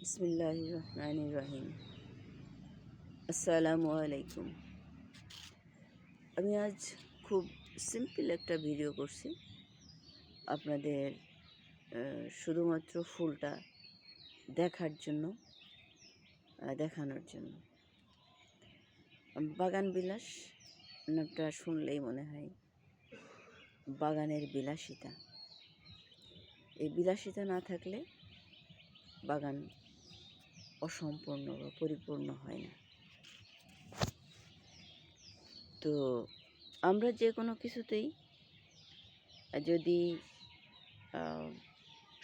বিসমিল্লাহির রহমানির রহিম। আসসালামু আলাইকুম। আমি আজ খুব সিম্পল একটা ভিডিও করছি আপনাদের শুধুমাত্র ফুলটা দেখার জন্য, দেখানোর জন্য। বাগান বিলাস নামটা শুনলেই মনে হয় বাগানের বিলাসিতা। এই বিলাসিতা না থাকলে বাগান অসম্পূর্ণ বা পরিপূর্ণ হয় না। তো আমরা যে কোনো কিছুতেই যদি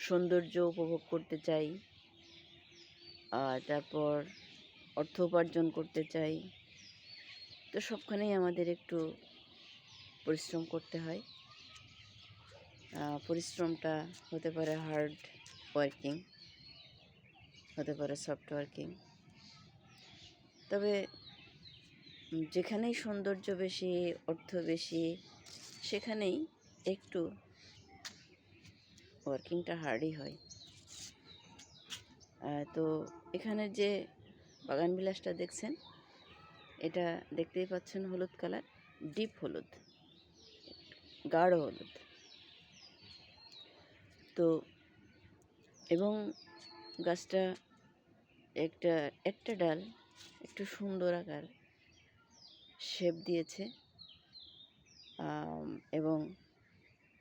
সৌন্দর্য উপভোগ করতে চাই, তারপর অর্থ উপার্জন করতে চাই, তো সবখানেই আমাদের একটু পরিশ্রম করতে হয়। পরিশ্রমটা হতে পারে হার্ড ওয়ার্কিং, হতে পারে সফট ওয়ার্কিং। তবে যেখানেই সৌন্দর্য বেশি, অর্থ বেশি, সেখানেই একটু ওয়ার্কিংটা হার্ডই হয়। তো এখানের যে বাগান বিলাসটা দেখছেন, এটা দেখতেই পাচ্ছেন হলুদ কালার, ডিপ হলুদ, গাঢ় হলুদ। তো এবং গাছটা একটা ডাল একটু সুন্দর আকার শেপ দিয়েছে, এবং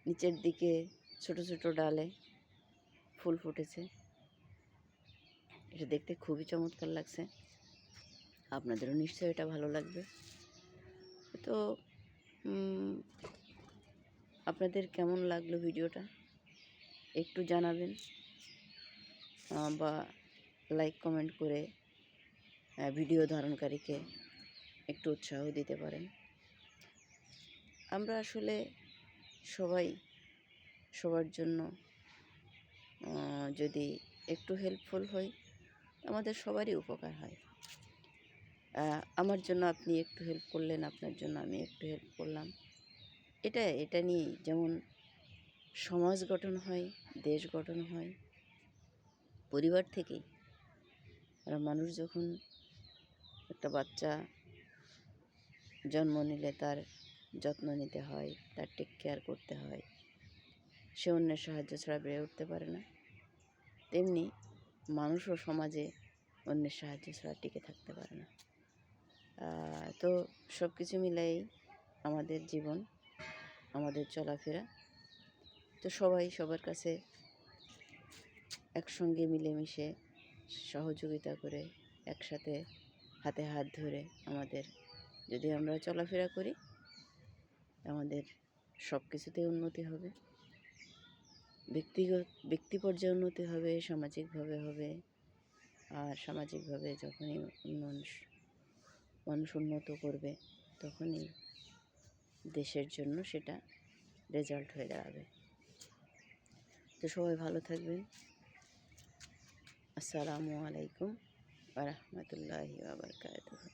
নিচের দিকে ছোট ছোট ডালে ফুল ফুটেছে। এটা দেখতে খুবই চমৎকার লাগছে, আপনাদেরও নিশ্চয়ই এটা ভালো লাগবে। তো আপনাদের কেমন লাগলো ভিডিওটা একটু জানাবেন, বা লাইক কমেন্ট করে ভিডিও ধারণকারীকে একটু উৎসাহ দিতে পারেন। আমরা আসলে সবাই সবার জন্য যদি একটু হেল্পফুল হই, আমাদের সবারই উপকার হয়। আমার জন্য আপনি একটু হেল্প করলেন, আপনার জন্য আমি একটু হেল্প করলাম। এটা নিয়েই যেমন সমাজ গঠন হয়, দেশ গঠন হয় পরিবার থেকেই। আর মানুষ যখন একটা বাচ্চা জন্ম নিলে তার যত্ন নিতে হয়, তার টেক কেয়ার করতে হয়, সে অন্যের সাহায্য ছাড়া বেড়ে উঠতে পারে না। তেমনি মানুষও সমাজে অন্যের সাহায্য ছাড়া টিকে থাকতে পারে না। তো সব কিছু মিলাই আমাদের জীবন, আমাদের চলাফেরা। তো সবাই সবার কাছে একসঙ্গে মিলেমিশে সহযোগিতা করে, একসাথে হাতে হাত ধরে যদি আমরা চলাফেরা করি, আমাদের সব কিছুতেই উন্নতি হবে। ব্যক্তি পর্যায়ে উন্নতি হবে, সামাজিকভাবে হবে। আর সামাজিকভাবে যখনই মানুষ উন্নত করবে, তখনই দেশের জন্য সেটা রেজাল্ট হয়ে দাঁড়াবে। তো সবাই ভালো থাকবেন। আসসালামু আলাইকুম ওয়া রাহমাতুল্লাহি ওয়া বারাকাতুহু।